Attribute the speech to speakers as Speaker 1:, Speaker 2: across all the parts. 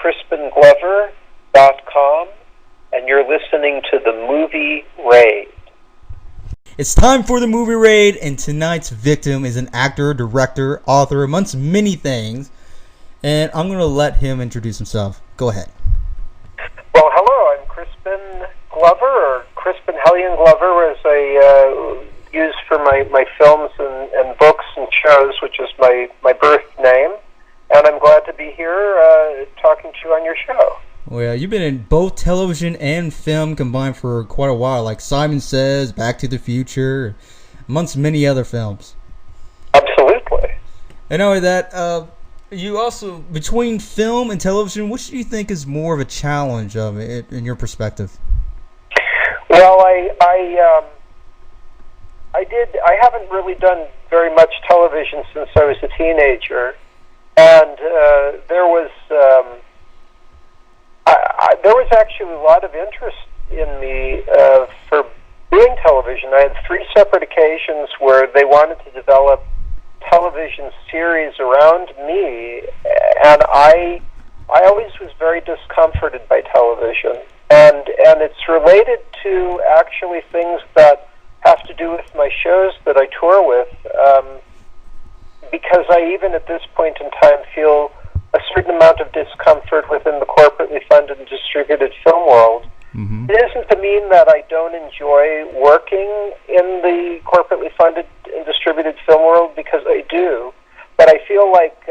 Speaker 1: CrispinGlover.com, and you're listening to the Movie Raid.
Speaker 2: It's time for the Movie Raid, and tonight's victim is an actor, director, author, amongst many things. And I'm going to let him introduce himself. Go ahead.
Speaker 1: Well, hello, I'm Crispin Glover, or Crispin Hellion Glover, as I use for my films and books and shows, which is my birth name. And I'm glad to be here talking to you on your show.
Speaker 2: Well, you've been in both television and film combined for quite a while, like Simon Says, Back to the Future, amongst many other films.
Speaker 1: Absolutely.
Speaker 2: And not only that, you also, between film and television, which do you think is more of a challenge of it, in your perspective?
Speaker 1: Well, I haven't really done very much television since I was a teenager, and there was actually a lot of interest in me for doing television. I had 3 separate occasions where they wanted to develop television series around me, and I always was very discomforted by television, and it's related to actually things that have to do with my shows that I tour with, because I even at this point in time feel a certain amount of discomfort within the corporately funded and distributed film world. Mm-hmm. It isn't to mean that I don't enjoy working in the corporately funded and distributed film world, because I do, but I feel like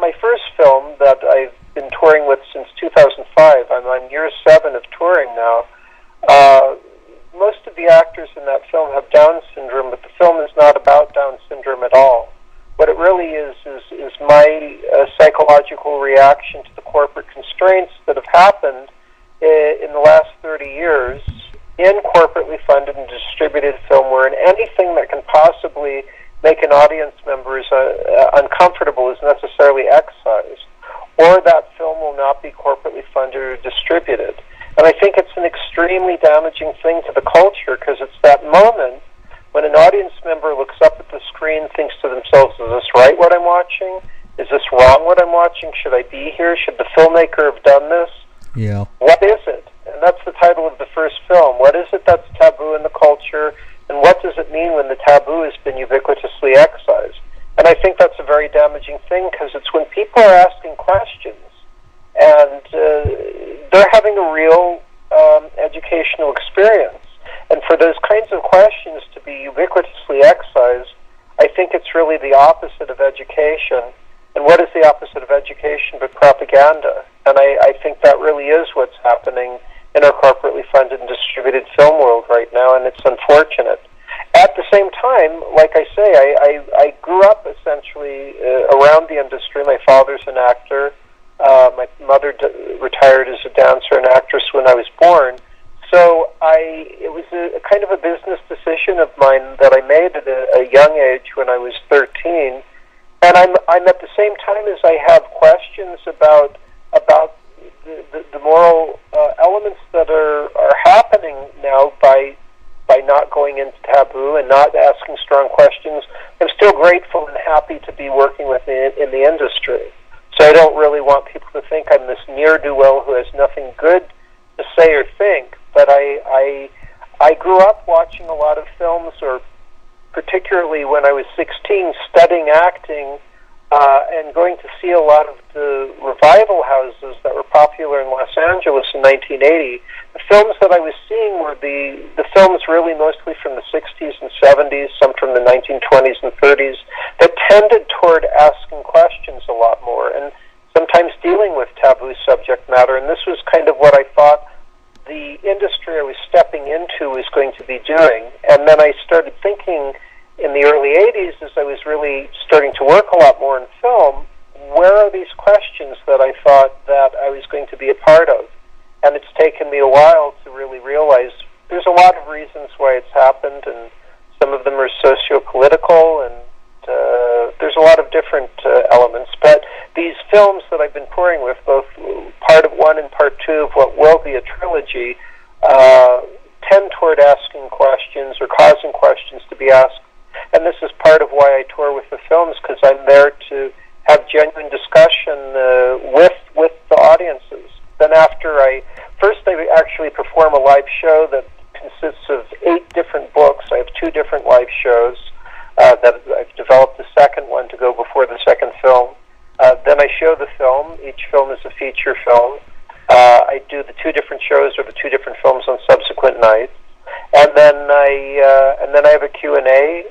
Speaker 1: my first film that I've been touring with since 2005, I'm on year 7 of touring now, most of the actors in that film have Down syndrome, but the film is not about Down syndrome at all. What it really is my psychological reaction to the corporate constraints that have happened in the last 30 years in corporately funded and distributed film, where anything that can possibly make an audience member uncomfortable is necessarily excised, or that film will not be corporately funded or distributed. And I think it's an extremely damaging thing to the culture, because it's that moment when an audience member looks up at the screen, thinks to themselves, is this right what I'm watching? Is this wrong what I'm watching? Should I be here? Should the filmmaker have done this?
Speaker 2: Yeah.
Speaker 1: What is it? And that's the title of the first film. What is it that's taboo in the culture? And what does it mean when the taboo has been ubiquitously excised? And I think that's a very damaging thing, because it's when people are asking questions and they're having a real educational experience. And for those kinds of questions to be ubiquitously excised, I think it's really the opposite of education. And what is the opposite of education but propaganda? And I think that really is what's happening in our corporately funded and distributed film world right now, and it's unfortunate. At the same time, like I say, I grew up essentially around the industry. My father's an actor. My mother retired as a dancer and actress when I was born. So it was a kind of a business decision of mine that I made at a young age when I was 13. And I'm at the same time as I have questions about the moral elements that are happening now by not going into taboo and not asking strong questions. I'm still grateful and happy to be working in the industry. So I don't really want people to think I'm this ne'er-do-well who has nothing good to say or think. But I grew up watching a lot of films, or particularly when I was 16, studying acting and going to see a lot of the revival houses that were popular in Los Angeles in 1980. The films that I was seeing were the films really mostly from the 60s and 70s, some from the 1920s and 30s, that tended toward asking questions a lot more and sometimes dealing with taboo subject matter. And this was kind of what I thought the industry I was stepping into was going to be doing. And then I started thinking in the early 80s, as I was really starting to work a lot more in film, where are these questions that I thought that I was going to be a part of? And it's taken me a while to really realize there's a lot of reasons why it's happened, and some of them are socio-political, and there's a lot of different elements. But these films that I've been touring with, both part of 1 and part 2 of what will be a trilogy, tend toward asking questions or causing questions to be asked. And this is part of why I tour with the films, because I'm there to have genuine discussion with the audiences. Then after I actually perform a live show that consists of 8 different books. I have 2 different live shows that I've developed the second one to go before the second film. Then I show the film. Each film is a feature film. I do the 2 different shows or the 2 different films on subsequent nights, and then I have a Q&A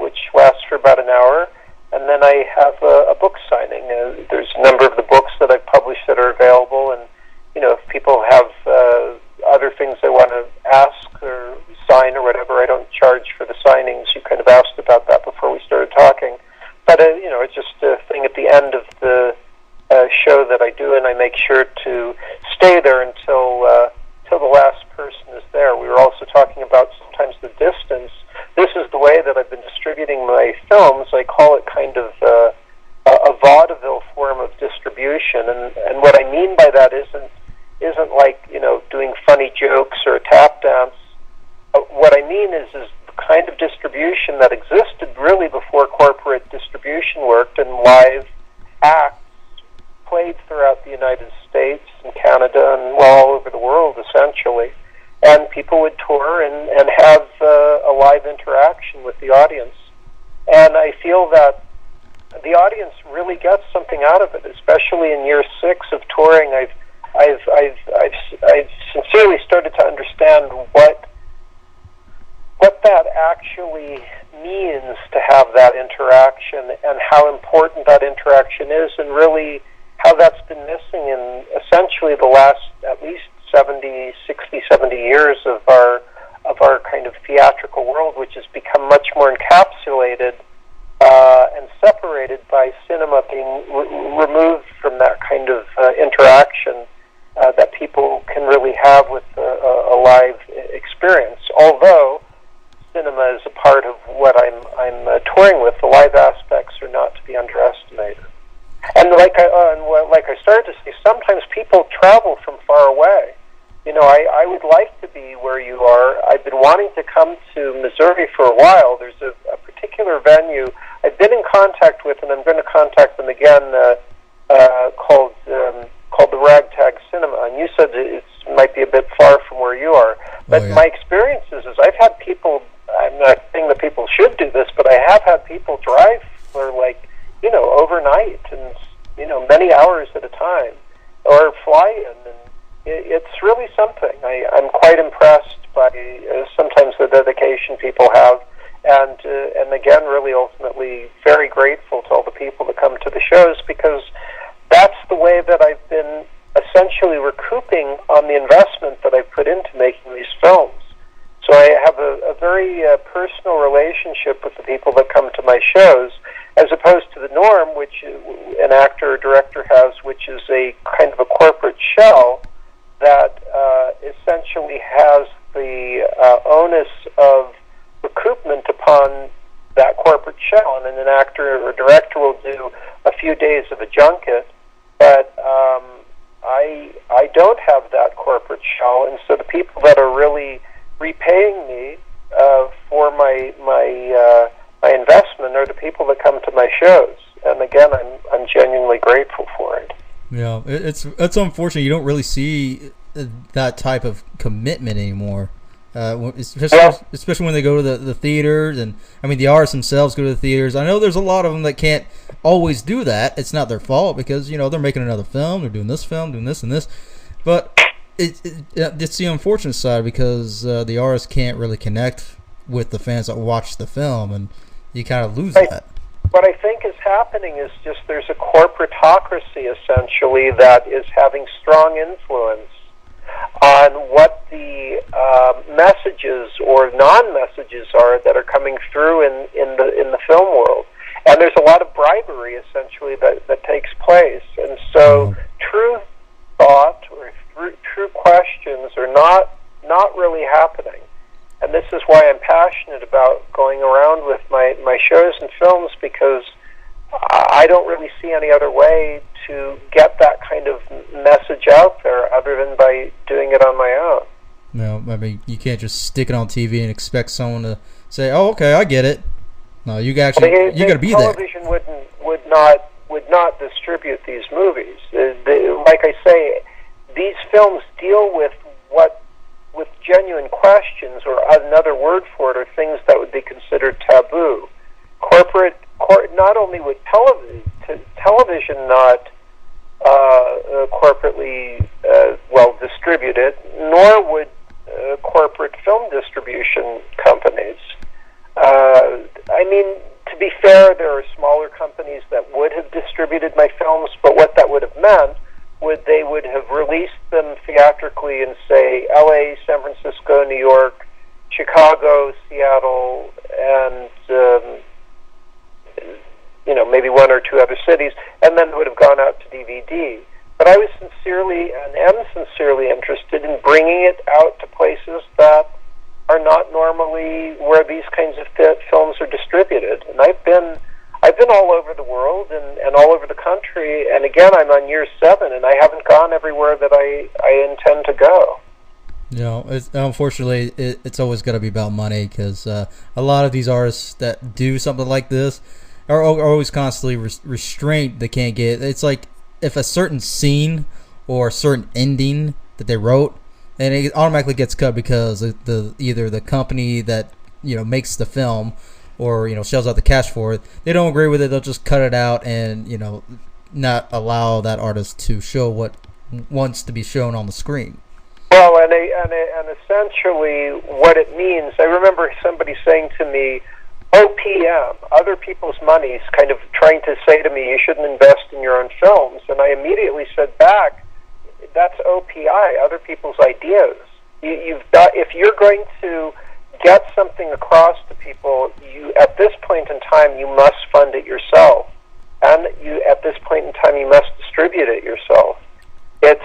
Speaker 1: which lasts for about an hour, and then I have a book signing. There's a number of the books that I've published that are available, and if people have other things they want to ask or sign or whatever, I don't charge for the signings. You kind of asked about that before we started talking, but it's just a thing at the end of the show that I do, and I make sure to stay there until the last person is there. We were also talking about sometimes the distance. This is the way that I've been distributing my films. I call it kind of a vaudeville form of distribution, and what I mean by that isn't like doing funny jokes or a tap dance. What I mean is the kind of distribution that existed really before corporate distribution worked, and live acts played throughout the United States and Canada and all over the world essentially, and people would tour and have a live interaction with the audience, and I feel that the audience really gets something out of it, especially in year 6 of touring. I've sincerely started to understand what that actually means to have that interaction, and how important that interaction is, and really how that's been missing in essentially the last at least 70 years of our kind of theatrical world, which has become much more encapsulated and separated by cinema being removed from that kind of interaction that people can really have with a live experience. Although cinema is a part of what I'm touring with, the live aspects are not to be underestimated. And like I started to say, sometimes people travel from far away. I would like to be where you are. I've been wanting to come to Missouri for a while. There's a particular venue I've been in contact with, and I'm going to contact them again, called the Ragtag Cinema. And you said it might be a bit far from where you are. But my experiences is I've had people, I'm not saying that people should do this, but I have had people drive for overnight and, many hours at a time, or fly in, and it's really something. I'm quite impressed by sometimes the dedication people have, and again, really ultimately very grateful to all the people that come to the shows, because that's the way that I've been essentially recouping on the investment that I've put into making these films. So I have a very personal relationship with the people that come to my shows, as opposed to the norm, which an actor or director has, which is a kind of a corporate shell that essentially has the onus of recoupment upon that corporate shell. And then an actor or director will do a few days of a junket, but I don't have that corporate shell, and so the people that are really repaying me for my investment are the people that come to my shows, and again, I'm genuinely grateful for it.
Speaker 2: Yeah, it's unfortunate you don't really see that type of commitment anymore, especially when they go to the theaters, and I mean the artists themselves go to the theaters. I know there's a lot of them that can't always do that. It's not their fault, because they're making another film, they're doing this film, doing this and this, but it's the unfortunate side, because the artists can't really connect with the fans that watch the film, and you kind of lose that.
Speaker 1: What I think is happening is just there's a corporatocracy essentially that is having strong influence on what the messages or non-messages are that are coming through in the film world, and there's a lot of bribery essentially that takes place, and so true thought or true questions are not really happening. And this is why I'm passionate about going around with my shows and films, because I don't really see any other way to get that kind of message out there other than by doing it on my own.
Speaker 2: No, I mean, you can't just stick it on TV and expect someone to say, "Oh, okay, I get it." No, you got to be there.
Speaker 1: Television would not would not distribute these movies. Like I say, these films deal with genuine questions, or another word for it, are things that would be considered taboo. Not only would television not corporately distribute it, nor would corporate film distribution companies. I mean, to be fair, there are smaller companies that would have distributed my films, but what that would have meant they would have released them theatrically in, say, LA, San Francisco, New York, Chicago, Seattle, and maybe one or two other cities, and then it would have gone out to DVD. But I was sincerely and am sincerely interested in bringing it out to places that are not normally where these kinds of films are distributed. And I've been all over the world and all over the country, and again, I'm on year 7, and I haven't gone everywhere that I intend to go.
Speaker 2: Unfortunately, it's always got to be about money, because a lot of these artists that do something like this are always constantly restrained. They can't get. It's like if a certain scene or a certain ending that they wrote, and it automatically gets cut because either the company that makes the film or shells out the cash for it, they don't agree with it. They'll just cut it out and not allow that artist to show what wants to be shown on the screen.
Speaker 1: Well, and essentially what it means, I remember somebody saying to me, OPM, other people's money, is kind of trying to say to me, you shouldn't invest in your own films. And I immediately said back, that's OPI, other people's ideas. If you're going to get something across to people, at this point in time, you must fund it yourself. And at this point in time, you must distribute it yourself. If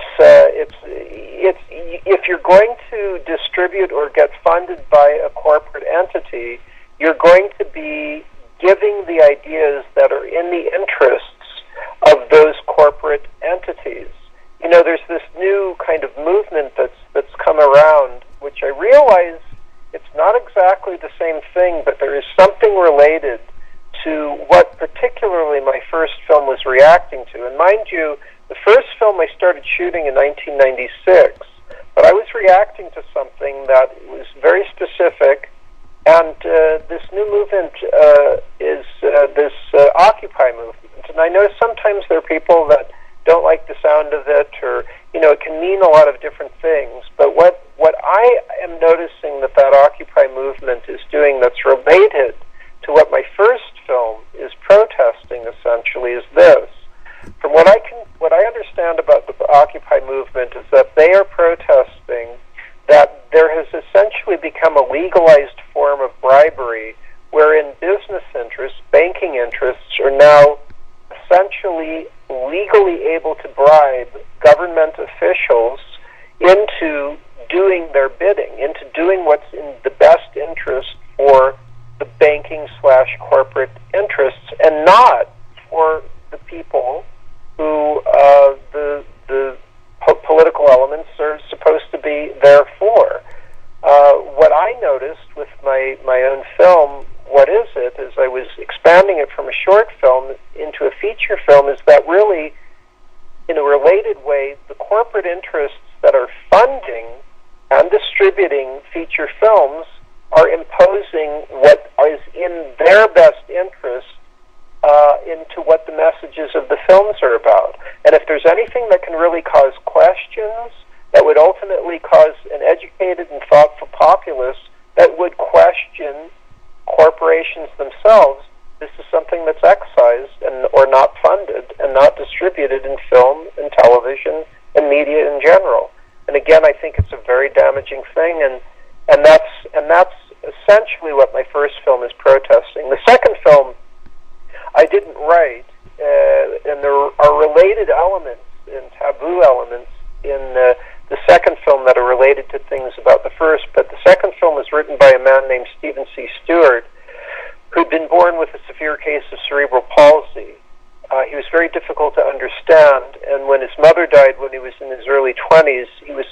Speaker 1: you're going to distribute or get funded by a corporate entity, you're going to be giving the ideas that are in the interests of those corporate entities. There's this new kind of movement that's come around, which I realize it's not exactly the same thing, but there is something related to what particularly my first film was reacting to. And mind you, the first film I started shooting in 1996, but I was reacting to something that was very specific, and this new movement is this Occupy movement. And I know sometimes there are people that don't like the sound of it, or it can mean a lot of different things. But what I am noticing that Occupy movement is doing that's related to what my first film is protesting, essentially, is this. From what I understand about the Occupy movement is that they are protesting that there has essentially become a legalized form of bribery wherein business interests, banking interests, are now essentially legally able to bribe government officials into doing their bidding, into doing what's in the best interest for the banking/corporate interests, and not for the people who the political elements are supposed to be there for. What I noticed with my own film, as I was expanding it from a short film into a feature film, is that really, in a related way, the corporate interests that are funding and distributing feature films are imposing what is in their best interest into what the messages of the films are about. And if there's anything that can really cause questions, that would ultimately cause an educated and thoughtful populace that would question corporations themselves, this is something that's excised or not funded and not distributed in film and television and media in general. And again, I think it's a very damaging thing, and that's essentially what my first film is protesting. The second film I didn't write, and there are related elements and taboo elements in the second film that are related to things about the first, but the second film was written by a man named Stephen C. Stewart, who'd been born with a severe case of cerebral palsy. He was very difficult to understand, and when his mother died when he was in his early 20s, he was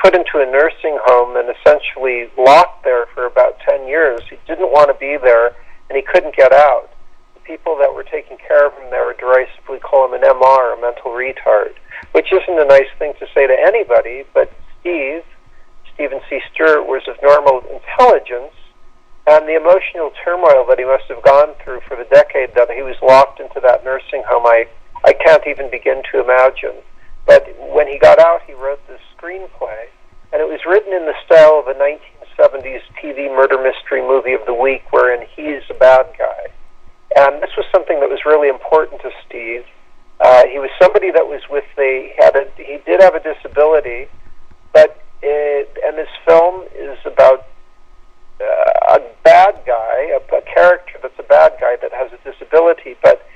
Speaker 1: put into a nursing home and essentially locked there for about 10 years. He didn't want to be there, and he couldn't get out. The people that were taking care of him that would derisively call him an MR, a mental retard, which isn't a nice thing to say to anybody, but Stephen C. Stewart, was of normal intelligence, and the emotional turmoil that he must have gone through for the decade that he was locked into that nursing home, I can't even begin to imagine. But when he got out, he wrote this screenplay, and it was written in the style of a 1970s TV murder mystery movie of the week, wherein he's a bad guy. And this was something that was really important to Steve. He was somebody that was he did have a disability, and this film is about a bad guy, a character that's a bad guy that has a disability, but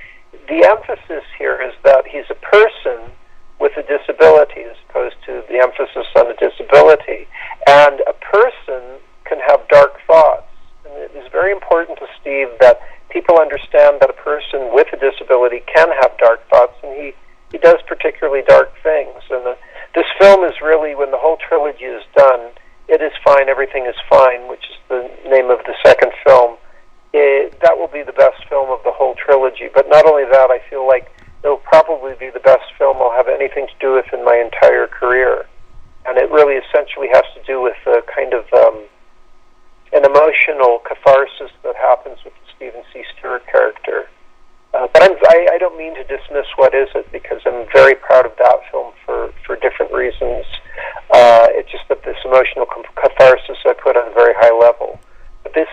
Speaker 1: the emphasis here is that he's a person with a disability as opposed to the emphasis on a disability. And a person can have dark thoughts. And it is very important to Steve that people understand that a person with a disability can have dark thoughts, and he does particularly dark things. And this film is really, when the whole trilogy is done, It Is Fine, Everything Is Fine, which is the name of the second film. That will be the best film of the whole trilogy. But not only that, I feel like it'll probably be the best film I'll have anything to do with in my entire career. And it really essentially has to do with a kind of an emotional catharsis that happens with the Stephen C. Stewart character. But I don't mean to dismiss What Is It, because I'm very proud of that film for different reasons. It's just that this emotional catharsis I put on a very high level. But these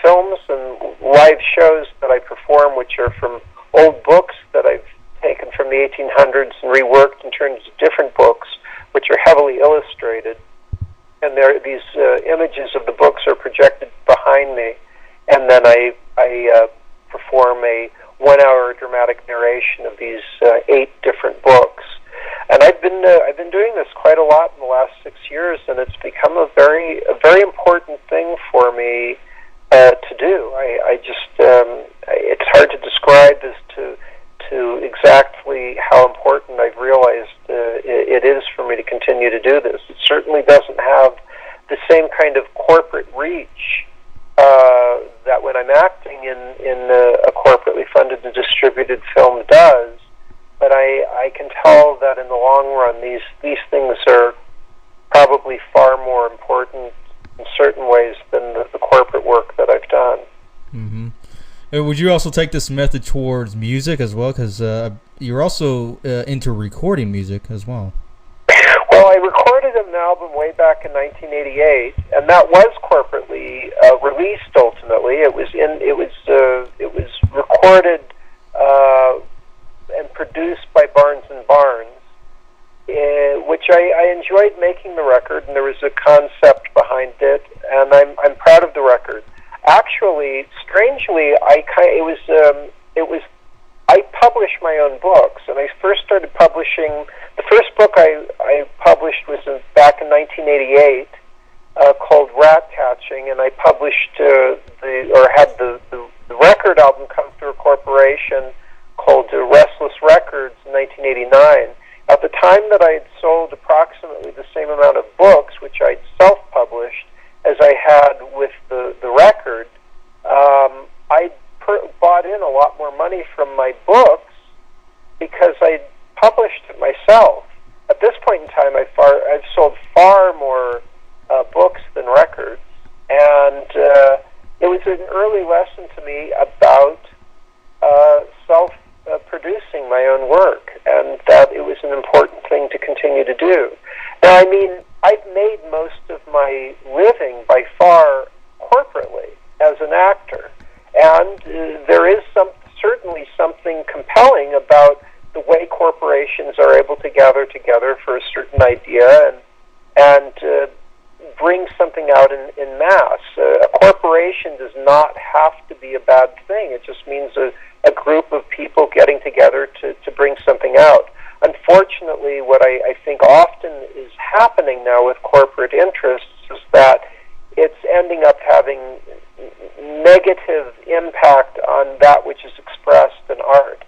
Speaker 1: films and live shows that I perform, which are from old books that I've taken from the 1800s and reworked and turned into different books, which are heavily illustrated. And these images of the books are projected behind me, and then I perform a 1-hour dramatic narration of these 8 different books. And I've been doing this quite a lot in the last 6 years, and it's become a very important thing for me to do. It's hard to describe as to exactly how important I've realized it is for me to continue to do this. It certainly doesn't have the same kind of corporate reach that when I'm acting in a corporately funded and distributed film does, but I can tell that in the long run these things are probably far more important in certain ways than the corporate work that I've done.
Speaker 2: Mm-hmm. Would you also take this method towards music as well? Because you're also into recording music as well.
Speaker 1: Well, I recorded an album way back in 1988, and that was corporately released. Ultimately, it was recorded and produced by Barnes and Barnes, which I enjoyed making the record, and there was a concept behind it, and I'm proud of the record. Actually, strangely, I published my own books, and I first started publishing. The first book I published was back in 1988, called Rat Catching, and I published had the record album come through a corporation called Restless Records in 1989. At the time that I had sold approximately the same amount of books, which I'd self-published, as I had with the record, I bought in a lot more money from my books because I published it myself. At this point in time, I've sold far more books than records, and it was an early lesson to me about self-producing my own work, and that it was an important thing to continue to do. Now, I mean, I've made most of my living by far corporately as an actor, and there is certainly something compelling about the way corporations are able to gather together for a certain idea and bring something out in mass. A corporation does not have to be a bad thing. It just means a group of people getting together to bring something out. Unfortunately, what I think often is happening now with corporate interests is that it's ending up having negative impact on that which is expressed in art.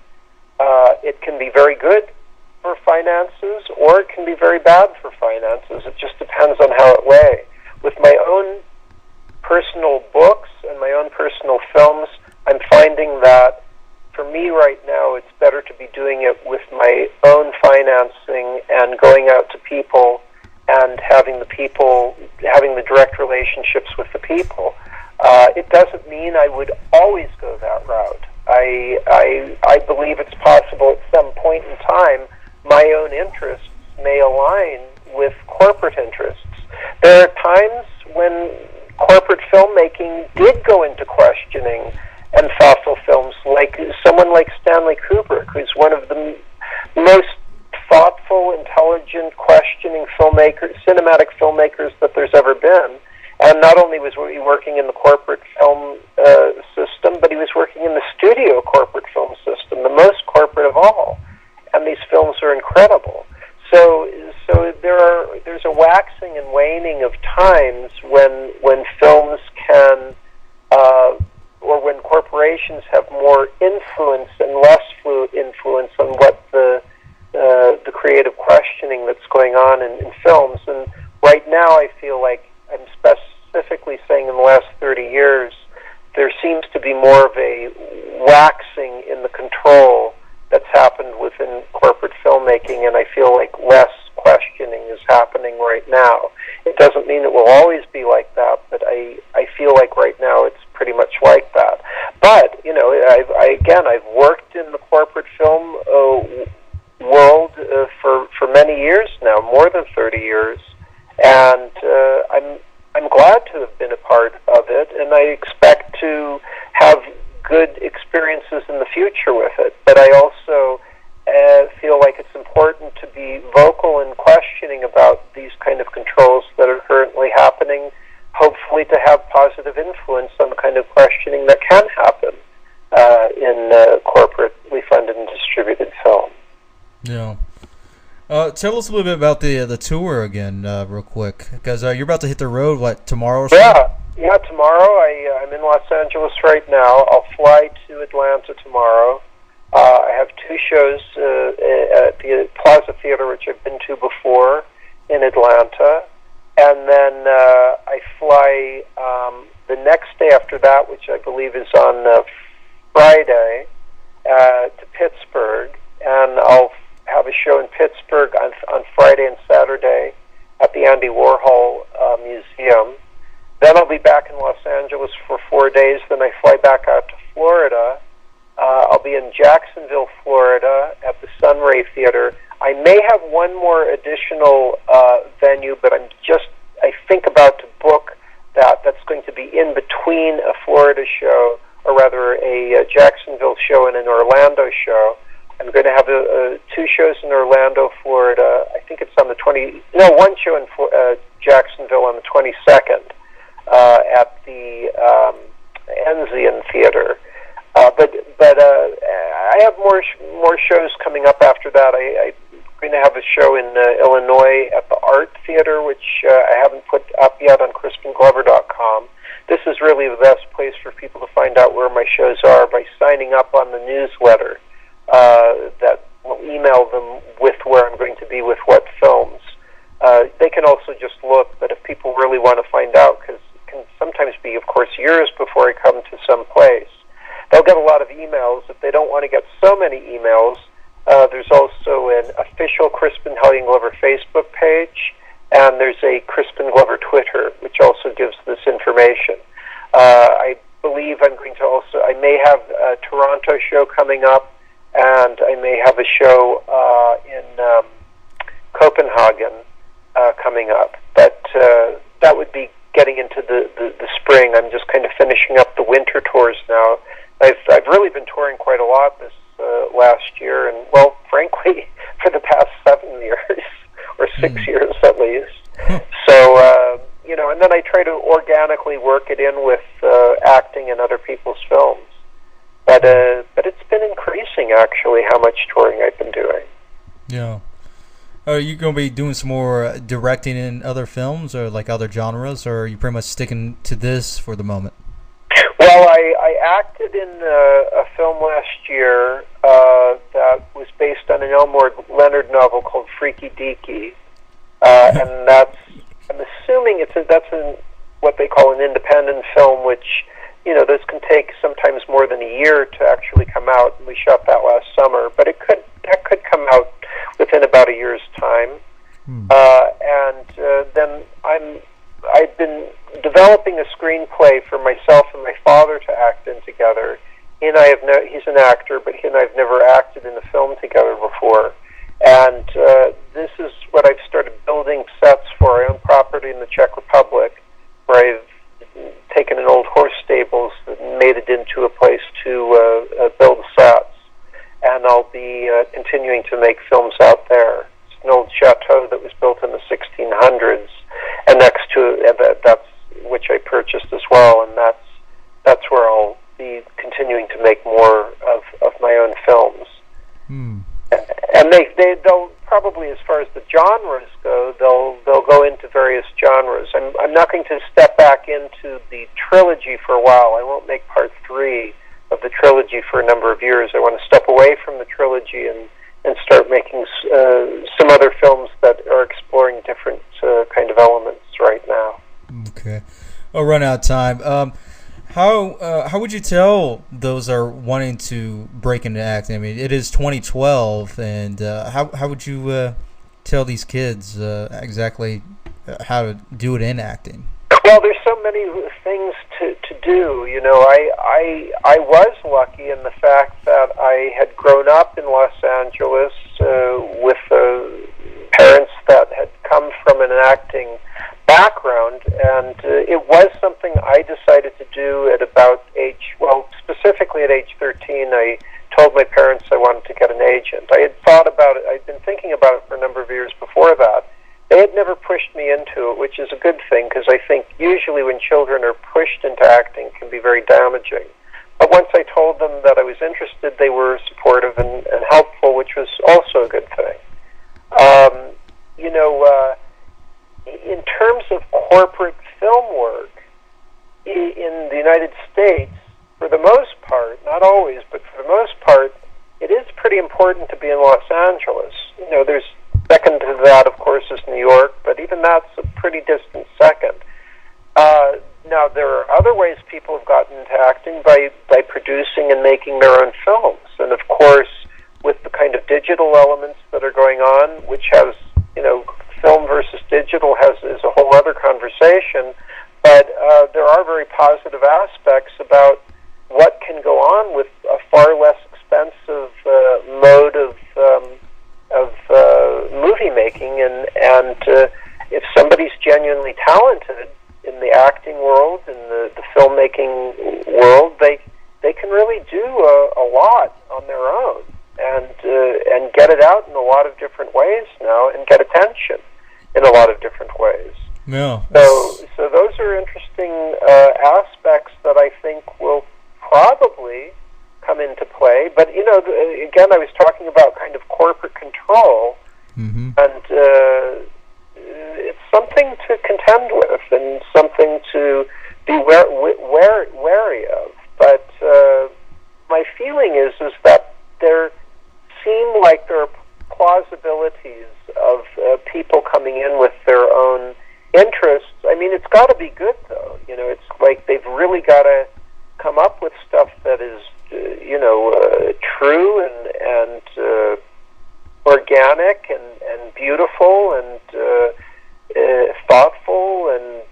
Speaker 1: It can be very good for finances, or it can be very bad for finances. It just depends on how it lay. With my own personal books and my own personal films, I'm finding be doing it with my own financing and going out to people and having the direct relationships with the people. It doesn't mean I would always go that route. I believe it's possible at some point in time my own interests may align with corporate interests. There are times when corporate filmmaking did go into questioning and thoughtful films, like someone like Stanley Kubrick, who's one of the most thoughtful, intelligent, questioning cinematic filmmakers that there's ever been. And not only was he working in the corporate film system, but he was working in the studio corporate film system, the most corporate of all. And these films are incredible. So there's a waxing and waning of times when films can, or when corporations have more influence and less influence on what the creative questioning that's going on in films. And right now, I feel like I'm specifically saying in the last 30 years, there seems to be more of a waxing in the control that's happened within corporate filmmaking, and I feel like less questioning is happening right now. It doesn't mean it will always be like that, but I feel like right now it's pretty much like that. But, you know, I've worked in the corporate film world for many years now, more than 30 years, and I'm glad to have been a part of it, and I expect to have good experiences in the future with it. But I also feel like it's important to be vocal and questioning about these kind of controls that are currently happening, hopefully to have positive influence on the kind of questioning that can happen in corporately funded and distributed film.
Speaker 2: Yeah. Tell us a little bit about the tour again, real quick, because you're about to hit the road, tomorrow or something?
Speaker 1: Yeah, tomorrow. I'm in Los Angeles right now. I'll fly to Atlanta tomorrow. I have 2 shows at the Plaza Theater, which I've been to before, in Atlanta. And then I fly the next day after that, which I believe is on Friday, to Pittsburgh. And I'll have a show in Pittsburgh on Friday and Saturday at the Andy Warhol Museum. Then I'll be back in Los Angeles for 4 days. Then I fly back out to Florida. I'll be in Jacksonville, Florida at the Sunray Theater. I may have one more additional venue, but I think about to book that. That's going to be in between a Florida show, or rather a Jacksonville show and an Orlando show. I'm going to have 2 shows in Orlando, Florida. I think it's on the one show in Jacksonville on the 22nd at the Enzian Theater. But I have more shows coming up after that. I'm going to have a show in Illinois at the Art Theater, which I haven't put up yet on CrispinGlover.com. This is really the best place for people to find out where my shows are by signing up on the newsletter. That will email them with where I'm going to be with what films. They can also just look, but if people really want to find out, because it can sometimes be, of course, years before I come to some place, they'll get a lot of emails. If they don't want to get so many emails, there's also an official Crispin Hellion Glover Facebook page, and there's a Crispin Glover Twitter, which also gives this information. I believe I may have a Toronto show coming up, and I may have a show in Copenhagen coming up. But that would be getting into the spring. I'm just kind of finishing up the winter tours now. I've really been touring quite a lot this last year, and, well, frankly, for the past 7 years, or 6 years at least. So, and then I try to organically work it in with acting in other people's films. But it's been increasing, actually, how much touring I've been doing.
Speaker 2: Yeah. Are you going to be doing some more directing in other films or like other genres, or are you pretty much sticking to this for the moment?
Speaker 1: Well, I acted in a film last year that was based on an Elmore Leonard novel called Freaky Deaky, and I'm assuming that's what they call an independent film, which those can take sometimes more than a year to actually come out. And we shot that last summer, but that could come out within about a year's time. Then I've been developing a screenplay for myself and my father to act in together. He's an actor, but he and I have never acted in a film together before. And this is what I've started building sets for our own property in the Czech Republic, where I've taken an old horse stables and made it into a place to build sets. And I'll be continuing to make films out there. It's an old chateau that was built in the 1600s, and next to it, that's which I purchased as well, and that's where I'll be continuing to make more of my own films. And they'll probably, as far as the genres go, they'll go into various genres. I'm not going to step back into the trilogy for a while. I won't make part 3 of the trilogy for a number of years. I want to step away from the trilogy and start making some other films that are exploring different kind of elements right now.
Speaker 2: Okay. I'll run out of time. How would you tell those are wanting to break into acting? I mean, it is 2012, and how would you tell these kids exactly how to do it in acting?
Speaker 1: Well, there's so many things to do. I was lucky in the fact that I had grown up in Los Angeles with parents that had come from an acting background, and it was something I decided to do at about specifically at age 13. I told my parents I wanted to get an agent. I had thought about it. I'd been thinking about it for a number of years before that. They had never pushed me into it, which is a good thing, because I think usually when children are pushed into acting, it can be very damaging. But once I told them that I was interested, they were supportive and helpful, which was also a good thing. In terms of corporate film work in the United States, for the most part, not always, but for the most part, it is pretty important to be in Los Angeles. There's second to that, of course, is New York, but even that's a pretty distant second. Now, there are other ways people have gotten into acting by producing and making their own films. And, of course, with the kind of digital elements that are going on, which has, film versus digital is a whole other conversation, but there are very positive aspects about what can go on with a far less expensive mode of movie making, and if somebody's genuinely talented in the acting world, in the filmmaking world, they can really do a lot on their own and get it out in a lot of different ways now, and get attention in a lot of different ways.
Speaker 2: Yeah.
Speaker 1: So those are interesting aspects that I think will probably come into play. But, again, I was talking about kind of corporate control, and it's something to contend with and something to be wary of. But my feeling is that there seem like there are plausibilities of people coming in with their own interests. I mean, it's got to be good, though. It's like they've really got to come up with stuff that is, true and organic and beautiful and thoughtful and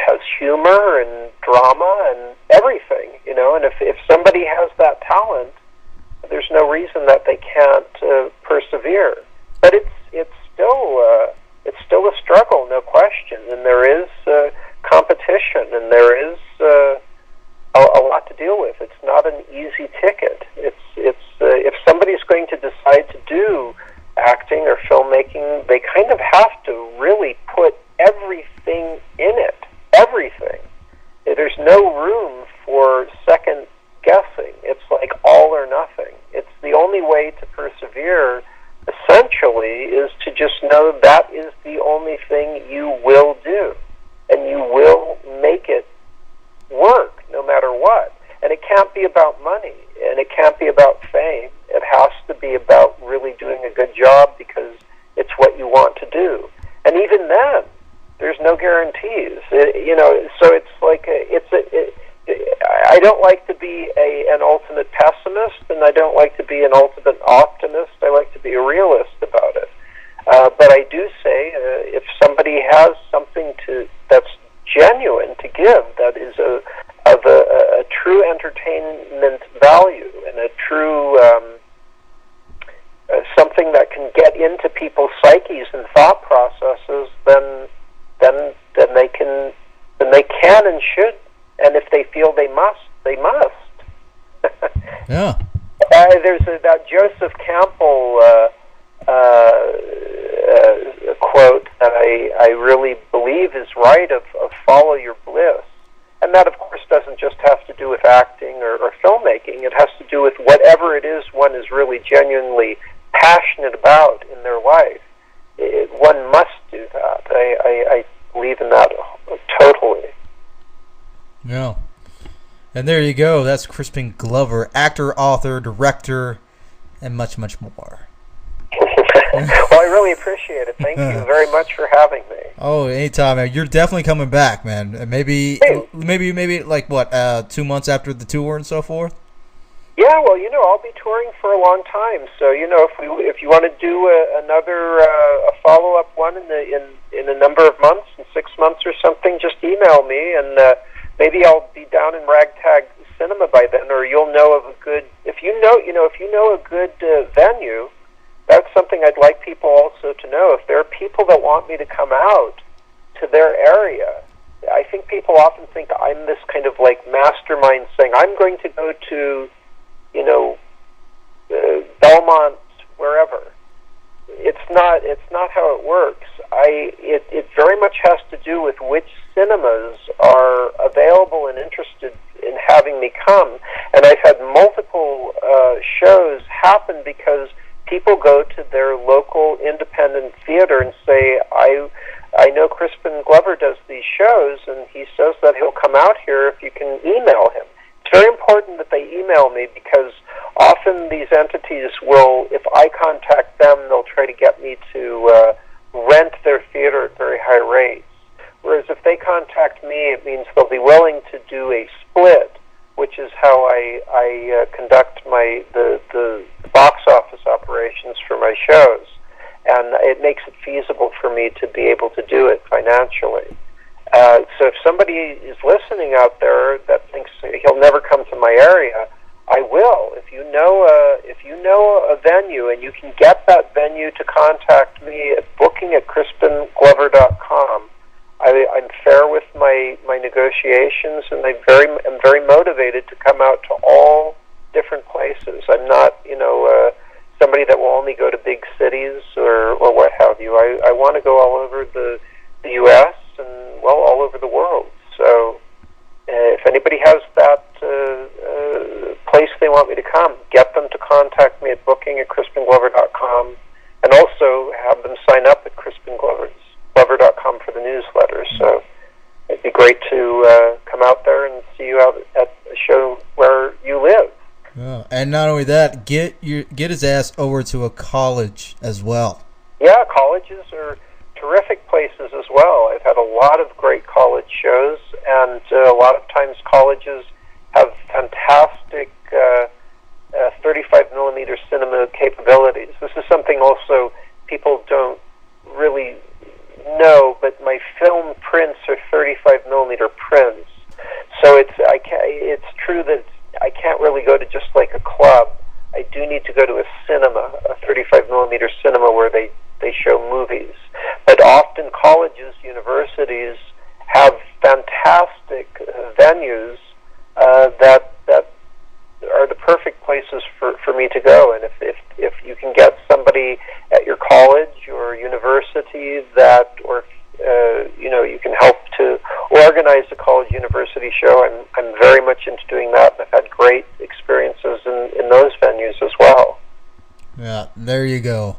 Speaker 1: has humor and drama and everything, And if somebody has that talent, there's no reason that they can't persevere. But it's still a struggle, no question, and there is competition, and there is a lot to deal with. It's not an easy ticket. It's if somebody's going to decide to do acting or filmmaking, they kind of have to really put everything in it. Everything. There's no room for second guessing. It's like all or nothing. It's the only way to persevere, essentially, is to just know that is the only thing you will do, and you will make it work no matter what. And it can't be about money, and it can't be about fame. It has to be about really doing a good job because it's what you want to do. And even then, there's no guarantees. So it's like I don't like to be an ultimate pessimist, and I don't like to be an ultimate optimist. I like to be a realist about it. But I do say, if somebody has something that's genuine to give, that is of a true entertainment value and a true something that can get into people's psyches and thought processes, then they can and should, and if they feel they must, they must.
Speaker 2: Yeah.
Speaker 1: There's that Joseph Campbell quote that I really believe is right of follow your bliss. And that, of course, doesn't just have to do with acting or filmmaking. It has to do with whatever it is one is really genuinely passionate about in their life. One must do that. I believe in that totally.
Speaker 2: Yeah. And there you go. That's Crispin Glover, actor, author, director, and much, much more.
Speaker 1: Well, I really appreciate it. Thank you very much for having me.
Speaker 2: Oh, anytime, man. You're definitely coming back, man. Maybe like what? 2 months after the tour and so forth.
Speaker 1: Yeah, well, I'll be touring for a long time. So, if you want to do another a follow-up one in a number of months, in 6 months or something, just email me, and maybe I'll be down in Ragtag Cinema by then, or you'll know of a good. If you know a good venue. That's something I'd like people also to know. If there are people that want me to come out to their area, I think people often think I'm this kind of like mastermind saying, I'm going to go to, Belmont, wherever. It's not how it works. It very much has to do with which cinemas are available and interested in having me come. And I've had multiple shows happen because people go to their local independent theater and say, I know Crispin Glover does these shows, and he says that he'll come out here if you can email him. It's very important that they email me, because often these entities will, if I contact them, they'll try to get me to rent their theater at very high rates. Whereas if they contact me, it means they'll be willing to do a split, which is how I conduct the box office operations for my shows, and it makes it feasible for me to be able to do it financially. So if somebody is listening out there that thinks he'll never come to my area, I will. If you know a venue and you can get that venue to contact me at booking@crispinglover.com. I'm fair with my negotiations, and I'm very motivated to come out to all different places. I'm not, somebody that will only go to big cities or what have you. I want to go all over the U.S. and, well, all over the world. So if anybody has that place they want me to come, get them to contact me at booking@crispinglover.com, and also have them sign up at crispinglover.com for the newsletter. So it'd be great to come out there and see you out at a show where you live.
Speaker 2: Yeah. And not only that, get his ass over to a college as well.
Speaker 1: Yeah, colleges are terrific places as well. I've had a lot of great college shows, and a lot of times colleges have fantastic 35 millimeter cinema capabilities. This is something also people don't really know, but my film prints are 35 millimeter prints. So it's true that I can't really go to just like a club. I do need to go to a cinema, a 35 millimeter cinema where they show movies. But often colleges, universities have fantastic venues that are the perfect places for me to go. And if you can get somebody at your college or university that, or you can help to organize a college university show, I'm very much into doing that, and I've had great experiences in those venues as well.
Speaker 2: Yeah, there you go.